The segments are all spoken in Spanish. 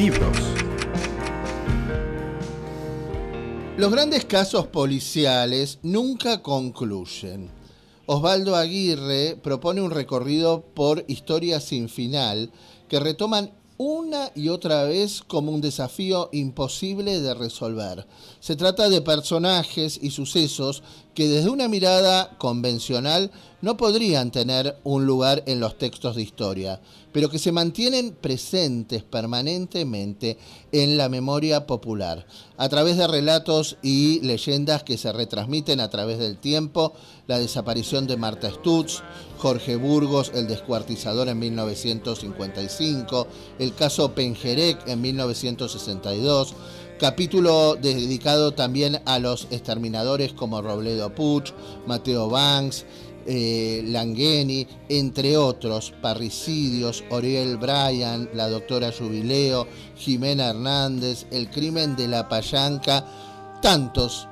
libros. Los grandes casos policiales nunca concluyen. Osvaldo Aguirre propone un recorrido por historias sin final que retoman una y otra vez como un desafío imposible de resolver. Se trata de personajes y sucesos que desde una mirada convencional no podrían tener un lugar en los textos de historia, pero que se mantienen presentes permanentemente en la memoria popular, a través de relatos y leyendas que se retransmiten a través del tiempo. La desaparición de Marta Stutz, Jorge Burgos, el descuartizador en 1955, el caso Pengerek en 1962, capítulo dedicado también a los exterminadores como Robledo Puch, Mateo Banks, Langeni, entre otros, parricidios, Oriel Bryan, la doctora Jubileo, Jimena Hernández, el crimen de la Payanca, tantos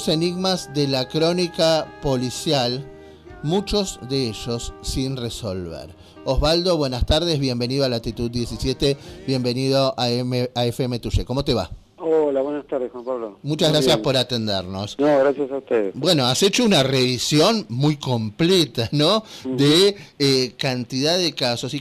enigmas de la crónica policial, muchos de ellos sin resolver. Osvaldo, buenas tardes, bienvenido a Latitud 17, bienvenido a FM Tuye. ¿Cómo te va? Hola, buenas tardes, Juan Pablo. Muchas gracias por atendernos. No, gracias a ustedes. Bueno, has hecho una revisión muy completa, ¿no? De cantidad de casos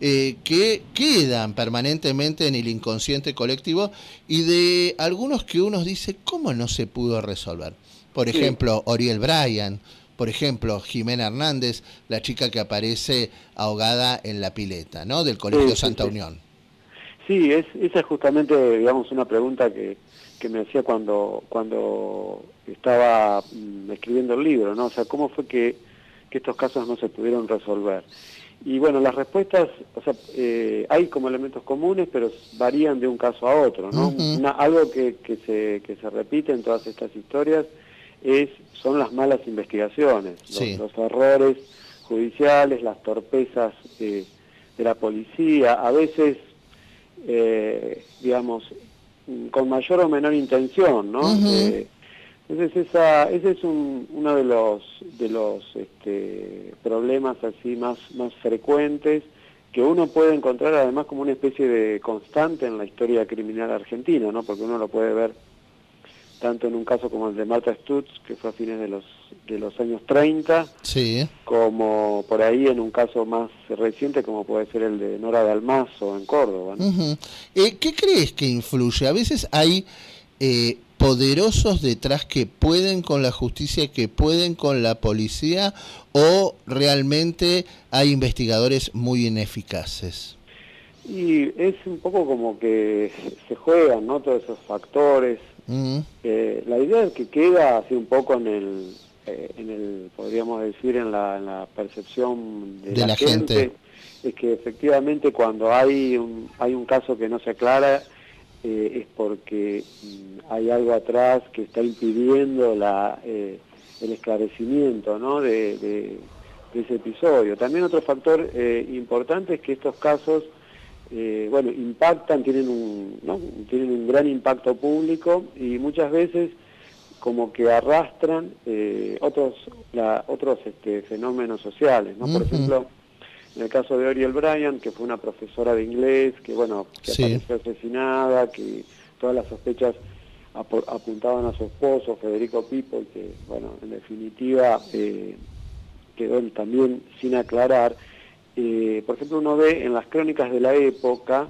que quedan permanentemente en el inconsciente colectivo y de algunos que uno dice, ¿cómo no se pudo resolver? Por ejemplo, Oriel Bryan, por ejemplo, Jimena Hernández, la chica que aparece ahogada en la pileta, ¿no? Del Colegio Santa Unión. Sí, esa es justamente, digamos, una pregunta que me hacía cuando estaba escribiendo el libro, ¿no? O sea, ¿cómo fue que estos casos no se pudieron resolver? Y bueno, las respuestas, o sea, hay como elementos comunes, pero varían de un caso a otro, ¿no? Algo que se repite en todas estas historias son las malas investigaciones, los errores judiciales, las torpezas de la policía, a veces digamos, con mayor o menor intención, ¿no? Entonces ese es uno de los problemas así más frecuentes que uno puede encontrar además como una especie de constante en la historia criminal argentina, ¿no? Porque uno lo puede ver tanto en un caso como el de Marta Stutz, que fue a fines de los años 30, sí, como por ahí en un caso más reciente como puede ser el de Nora Dalmazo en Córdoba, ¿no? ¿Qué crees que influye? A veces hay poderosos detrás que pueden con la justicia, que pueden con la policía, o realmente hay investigadores muy ineficaces. Y es un poco como que se juegan, ¿no? Todos esos factores. La idea es que queda así un poco en el podríamos decir, en la percepción de la gente, es que efectivamente cuando hay un caso que no se aclara, es porque hay algo atrás que está impidiendo el esclarecimiento, ¿no? de ese episodio. También otro factor importante es que estos casos impactan, tienen un gran impacto público y muchas veces como que arrastran otros fenómenos sociales, ¿no? Por ejemplo, en el caso de Oriel Bryan, que fue una profesora de inglés, que apareció asesinada, que todas las sospechas apuntaban a su esposo, Federico Pipo, y que, en definitiva quedó también sin aclarar. Por ejemplo, uno ve en las crónicas de la época,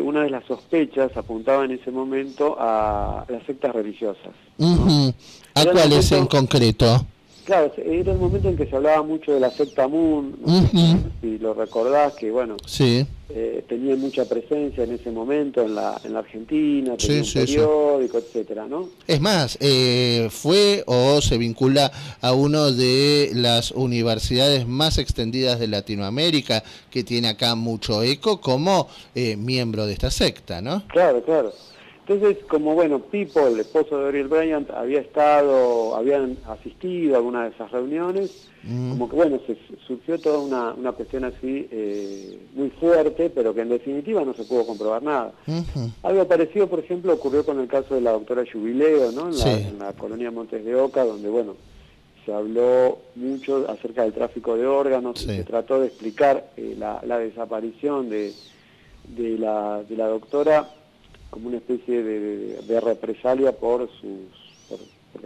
una de las sospechas apuntaba en ese momento a las sectas religiosas, ¿no? ¿A cuáles en concreto? Claro, era el momento en que se hablaba mucho de la secta Moon, ¿no? Si lo recordás, que tenía mucha presencia en ese momento en la Argentina, tenía un periódico, etcétera, ¿no? Es más, fue o se vincula a una de las universidades más extendidas de Latinoamérica, que tiene acá mucho eco como miembro de esta secta, ¿no? Claro. Entonces, como Pipo, el esposo de Oriel Bryan, habían asistido a alguna de esas reuniones, como que se surgió toda una cuestión así muy fuerte, pero que en definitiva no se pudo comprobar nada. Algo parecido, por ejemplo, ocurrió con el caso de la doctora Jubileo, ¿no? En la colonia Montes de Oca, donde se habló mucho acerca del tráfico de órganos, y se trató de explicar la desaparición de de la doctora como una especie de represalia porque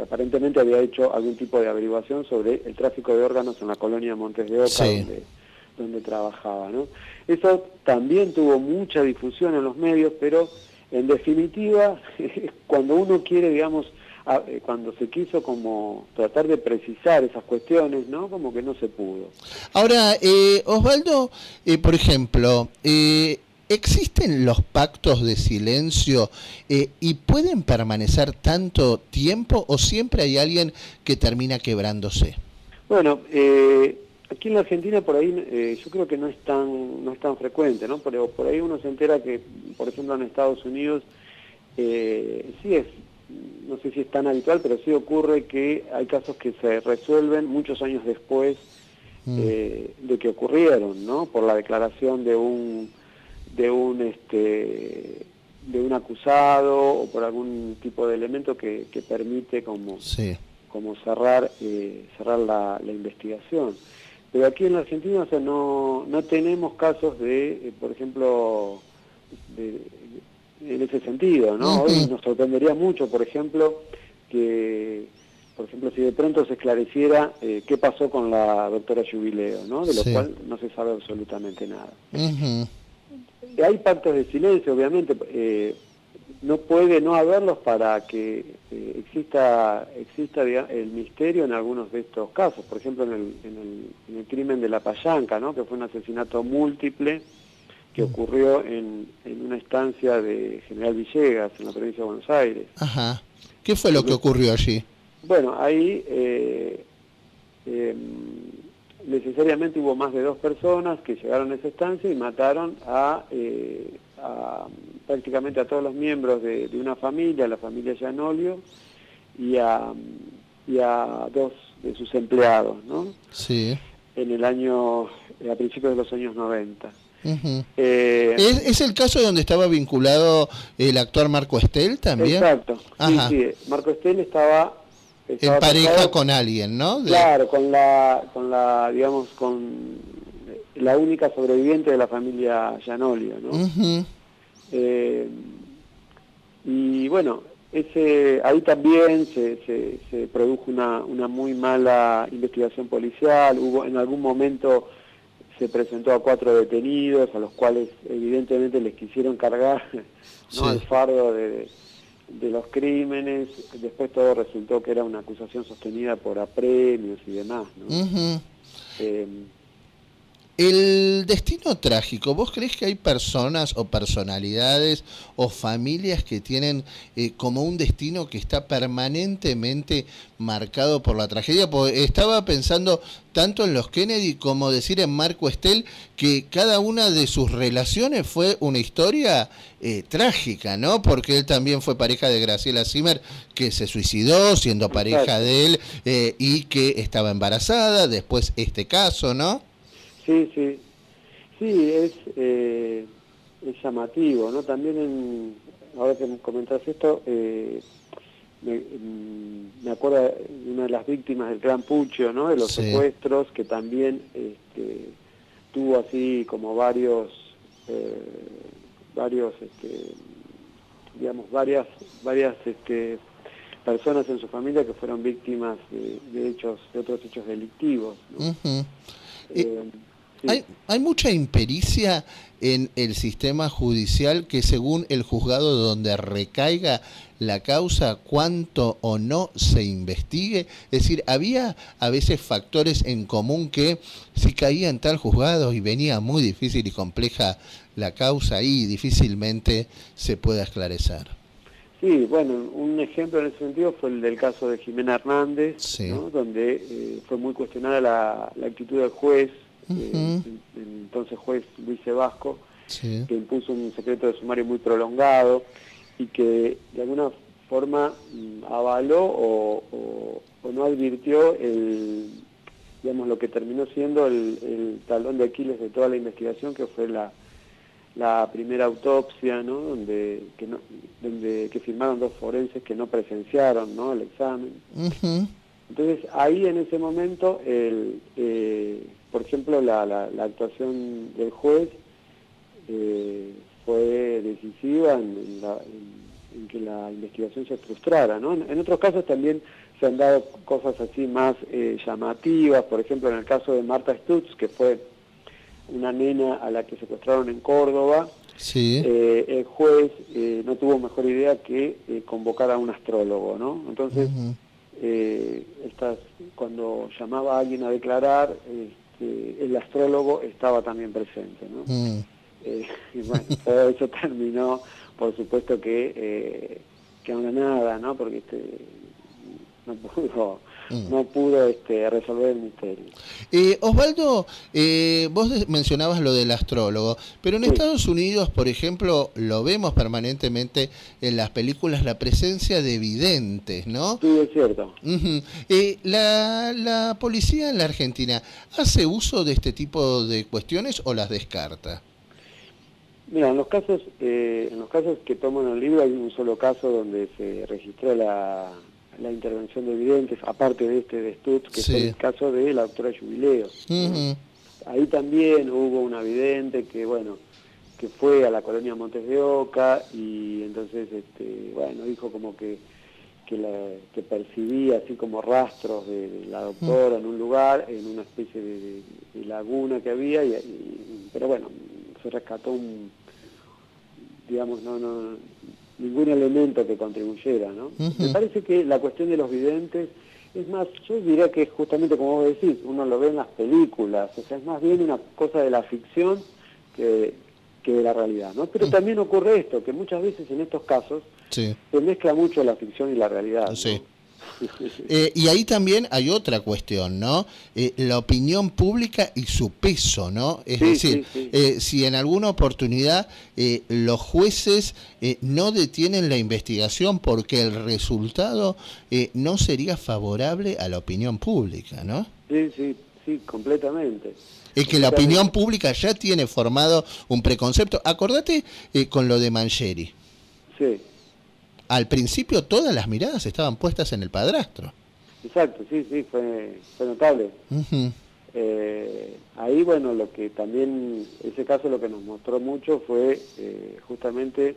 aparentemente había hecho algún tipo de averiguación sobre el tráfico de órganos en la colonia Montes de Oca, Sí. donde trabajaba, ¿no? Eso también tuvo mucha difusión en los medios, pero en definitiva, cuando uno quiere, digamos, cuando se quiso como tratar de precisar esas cuestiones, ¿no? Como que no se pudo. Ahora, Osvaldo, por ejemplo, ¿existen los pactos de silencio y pueden permanecer tanto tiempo o siempre hay alguien que termina quebrándose? Bueno, aquí en la Argentina por ahí yo creo que no es tan frecuente, ¿no? Pero por ahí uno se entera que, por ejemplo, en Estados Unidos sí es, no sé si es tan habitual, pero sí ocurre que hay casos que se resuelven muchos años después de que ocurrieron, ¿no? Por la declaración de un acusado o por algún tipo de elemento que permite como Sí. cerrar la investigación. Pero aquí en la Argentina, o sea, no tenemos casos de, por ejemplo, en ese sentido, ¿no? Hoy nos sorprendería mucho, por ejemplo, si de pronto se esclareciera qué pasó con la doctora Jubileo, ¿no? De lo Sí. cual no se sabe absolutamente nada. Uh-huh. Hay pactos de silencio, obviamente, no puede no haberlos para que exista el misterio en algunos de estos casos. Por ejemplo, en el crimen de La Payanca, ¿no? Que fue un asesinato múltiple que ocurrió en una estancia de General Villegas, en la provincia de Buenos Aires. Ajá. ¿Qué fue lo que ocurrió allí? Bueno, ahí necesariamente hubo más de 2 personas que llegaron a esa estancia y mataron a prácticamente a todos los miembros de una familia, la familia Gianolio, y a 2 de sus empleados, ¿no? Sí. A principios de los años 90. Uh-huh. ¿Es el caso donde estaba vinculado el actor Marco Estel también? Exacto. Ajá. Sí, Marco Estel estaba en pareja casado, con alguien, ¿no? Claro, con la única sobreviviente de la familia Gianolio, ¿no? Uh-huh. Y bueno, ahí también se produjo una muy mala investigación policial. En algún momento se presentó a 4 detenidos, a los cuales evidentemente les quisieron cargar, ¿no? Sí. El fardo de los crímenes. Después todo resultó que era una acusación sostenida por apremios y demás, ¿no? Uh-huh. El destino trágico, ¿vos creés que hay personas o personalidades o familias que tienen como un destino que está permanentemente marcado por la tragedia? Porque estaba pensando tanto en los Kennedy como decir en Marco Estel, que cada una de sus relaciones fue una historia trágica, ¿no? Porque él también fue pareja de Graciela Zimmer, que se suicidó siendo pareja de él y que estaba embarazada, después este caso, ¿no? Sí, es llamativo, ¿no? También ahora que comentás esto, me acuerdo de una de las víctimas del Gran Pucho, ¿no? De los secuestros, que también tuvo así como varias personas en su familia que fueron víctimas de otros hechos delictivos, ¿no? Uh-huh. Sí. Hay mucha impericia en el sistema judicial que según el juzgado donde recaiga la causa, cuánto o no se investigue. Es decir, había a veces factores en común que si caía en tal juzgado y venía muy difícil y compleja la causa ahí, difícilmente se pueda esclarecer. Sí, bueno, un ejemplo en ese sentido fue el del caso de Jimena Hernández, sí. ¿no? Donde fue muy cuestionada la actitud del juez, el entonces juez Luis Sebasco, que impuso un secreto de sumario muy prolongado y que de alguna forma avaló o no advirtió lo que terminó siendo el talón de Aquiles de toda la investigación, que fue la primera autopsia, ¿no? donde firmaron 2 forenses que no presenciaron, ¿no? El examen. Uh-huh. Entonces ahí en ese momento, por ejemplo, la actuación del juez fue decisiva en que la investigación se frustrara, ¿no? En otros casos también se han dado cosas así más llamativas, por ejemplo en el caso de Marta Stutz, que fue una nena a la que secuestraron en Córdoba. Sí. El juez no tuvo mejor idea que convocar a un astrólogo, ¿no? Entonces, cuando llamaba a alguien a declarar, el astrólogo estaba también presente, ¿no? Y bueno, todo eso terminó, por supuesto que ahora nada, ¿no? Porque no pudo resolver el misterio. Osvaldo, vos mencionabas lo del astrólogo, pero en Estados Unidos, por ejemplo, lo vemos permanentemente en las películas, la presencia de videntes, ¿no? Sí, es cierto. ¿La policía en la Argentina hace uso de este tipo de cuestiones o las descarta? Mira, en los casos que tomo en el libro hay un solo caso donde se registró la intervención de videntes, aparte de de Stutz, que es el caso de la doctora Jubileo. Ahí también hubo una vidente que fue a la colonia Montes de Oca y entonces dijo como que percibía así como rastros de la doctora en un lugar, en una especie de laguna que había, pero bueno, se rescató ningún elemento que contribuyera, ¿no? Me parece que la cuestión de los videntes, es más, yo diría que justamente como vos decís, uno lo ve en las películas, o sea, es más bien una cosa de la ficción que de la realidad, ¿no? Pero también ocurre esto, que muchas veces en estos casos se mezcla mucho la ficción y la realidad, ¿no? Y ahí también hay otra cuestión, ¿no? La opinión pública y su peso, ¿no? Es decir, si en alguna oportunidad los jueces no detienen la investigación porque el resultado no sería favorable a la opinión pública, ¿no? Sí, completamente. Es que la opinión pública ya tiene formado un preconcepto. Acordate con lo de Mangieri. Sí. Al principio todas las miradas estaban puestas en el padrastro. Exacto, sí, fue notable. Ahí, bueno, lo que también, ese caso lo que nos mostró mucho fue justamente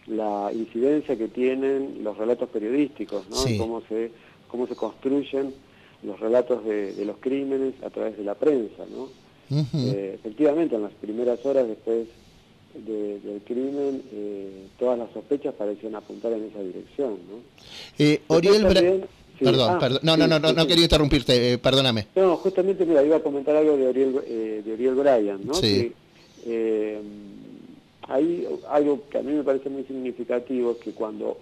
la incidencia que tienen los relatos periodísticos, ¿no? Cómo se construyen los relatos de los crímenes a través de la prensa, ¿no? Efectivamente, en las primeras horas después del crimen, todas las sospechas parecían apuntar en esa dirección, ¿no? Oriel Perdón, no quería interrumpirte, perdóname. No, justamente, mira, iba a comentar algo de Oriel Bryan, ¿no? Sí. Que hay algo que a mí me parece muy significativo, es que cuando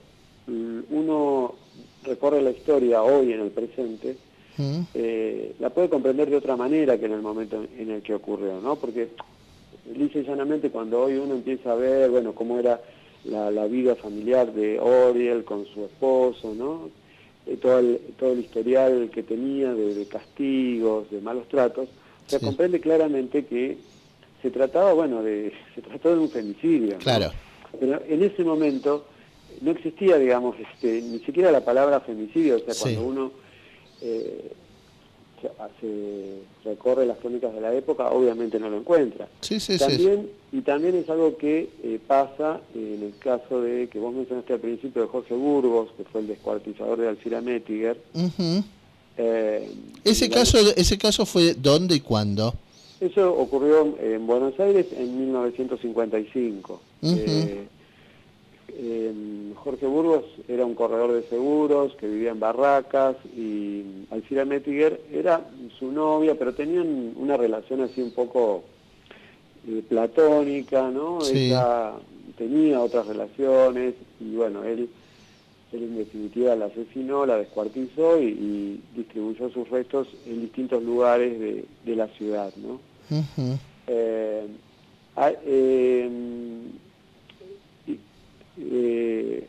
uno recorre la historia hoy en el presente, la puede comprender de otra manera que en el momento en el que ocurrió, ¿no? Porque lisa y llanamente cuando hoy uno empieza a ver, bueno, cómo era la vida familiar de Oriel con su esposo, ¿no? Todo el historial que tenía de castigos, de malos tratos, se comprende claramente que se trató de un femicidio, ¿no? Claro. Pero en ese momento no existía, digamos, ni siquiera la palabra femicidio, o sea, cuando uno recorre las crónicas de la época, obviamente no lo encuentra. Y también es algo que pasa en el caso de, que vos mencionaste al principio, de Jorge Burgos, que fue el descuartizador de Alcira Mettiger. ¿Ese caso fue dónde y cuándo? Eso ocurrió en Buenos Aires en 1955. Jorge Burgos era un corredor de seguros que vivía en Barracas y Alcira Mettiger era su novia, pero tenían una relación así un poco platónica, ¿no? Ella tenía otras relaciones y bueno, él en definitiva la asesinó, la descuartizó y distribuyó sus restos en distintos lugares de la ciudad, ¿no?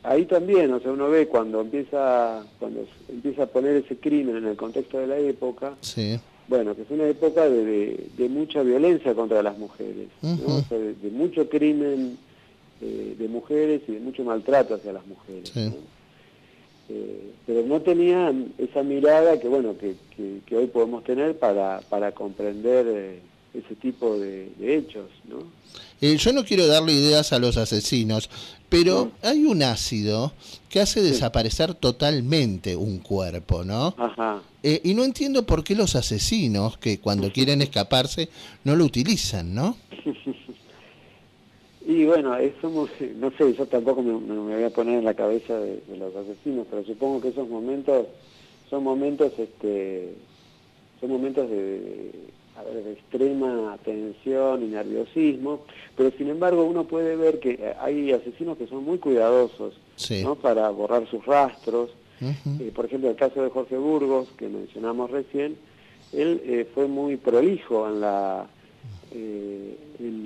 Ahí también, o sea, uno ve cuando empieza a poner ese crimen en el contexto de la época, bueno, que es una época de mucha violencia contra las mujeres, ¿no? O sea, de mucho crimen de mujeres y de mucho maltrato hacia las mujeres, ¿no? Pero no tenían esa mirada que bueno que hoy podemos tener para comprender ese tipo de hechos, ¿no? Yo no quiero darle ideas a los asesinos, pero hay un ácido que hace desaparecer totalmente un cuerpo, ¿no? Ajá. Y no entiendo por qué los asesinos, que cuando quieren escaparse, no lo utilizan, ¿no? Y bueno, no sé, yo tampoco me voy a poner en la cabeza de los asesinos, pero supongo que esos momentos son momentos de extrema tensión y nerviosismo, pero sin embargo uno puede ver que hay asesinos que son muy cuidadosos, Sí. ¿no? Para borrar sus rastros. Uh-huh. Por ejemplo, el caso de Jorge Burgos, que mencionamos recién, él fue muy prolijo en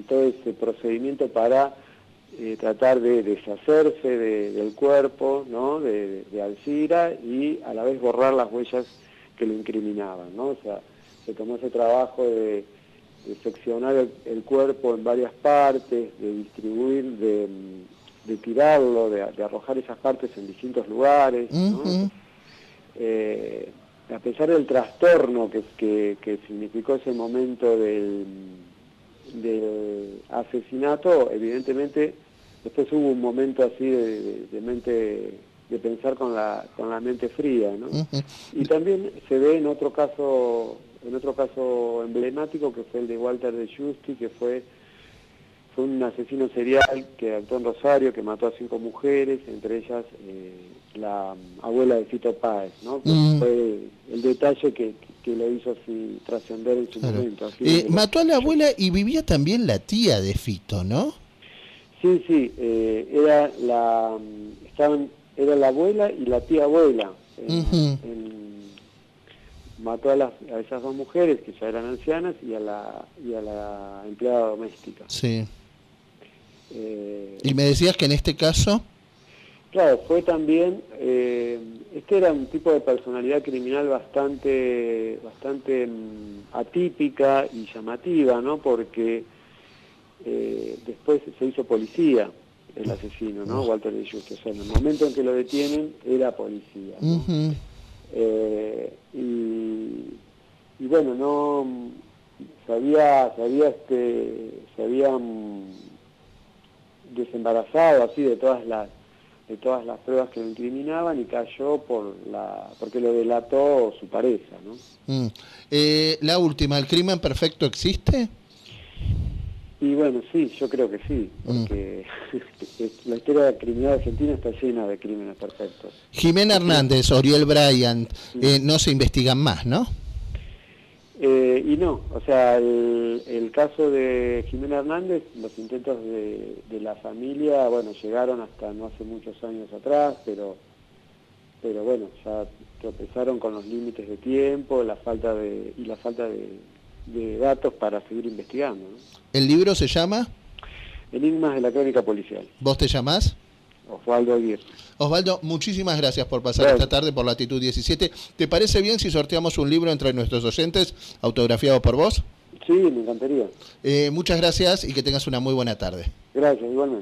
todo ese procedimiento para tratar de deshacerse del cuerpo, ¿no? de Alcira, y a la vez borrar las huellas que lo incriminaban, ¿no? O sea, se tomó ese trabajo de seccionar el cuerpo en varias partes, de distribuir, de tirarlo, de arrojar esas partes en distintos lugares, ¿no? Uh-huh. A pesar del trastorno que significó ese momento del asesinato, evidentemente después hubo un momento así de pensar con la mente fría, ¿no? Uh-huh. Y también se ve en otro caso emblemático, que fue el de Walter de Giusti, que fue un asesino serial que actuó en Rosario, que mató a 5 mujeres, entre ellas la abuela de Fito Páez, ¿no? Fue el detalle que lo hizo así trascender en su momento. Mató a la abuela y vivía también la tía de Fito, ¿no? Sí, era la abuela y la tía abuela. Mató a esas 2 mujeres que ya eran ancianas y a la empleada doméstica. Sí. Y me decías que en este caso... Claro, fue también, este era un tipo de personalidad criminal bastante atípica y llamativa, ¿no? Porque después se hizo policía el asesino, ¿no? Walter de Giusti. O sea, en el momento en que lo detienen era policía, ¿no? Uh-huh. Y bueno, no se había desembarazado así de todas las pruebas que lo incriminaban, y cayó porque lo delató su pareja, ¿no? La última, ¿el crimen perfecto existe? Y bueno, sí, yo creo que sí, porque la historia criminal argentina está llena de crímenes perfectos. Jimena Hernández, Oriel Bryant, no se investigan más, ¿no? Y no, o sea, el caso de Jimena Hernández, los intentos de la familia, bueno, llegaron hasta no hace muchos años atrás, pero bueno, ya tropezaron con los límites de tiempo, la falta de datos para seguir investigando, ¿no? ¿El libro se llama? Enigmas de la crónica policial. ¿Vos te llamás? Osvaldo Aguirre. Osvaldo, muchísimas gracias por pasar esta tarde por Latitud 17. ¿Te parece bien si sorteamos un libro entre nuestros oyentes, autografiado por vos? Sí, me encantaría. Muchas gracias y que tengas una muy buena tarde. Gracias, igualmente.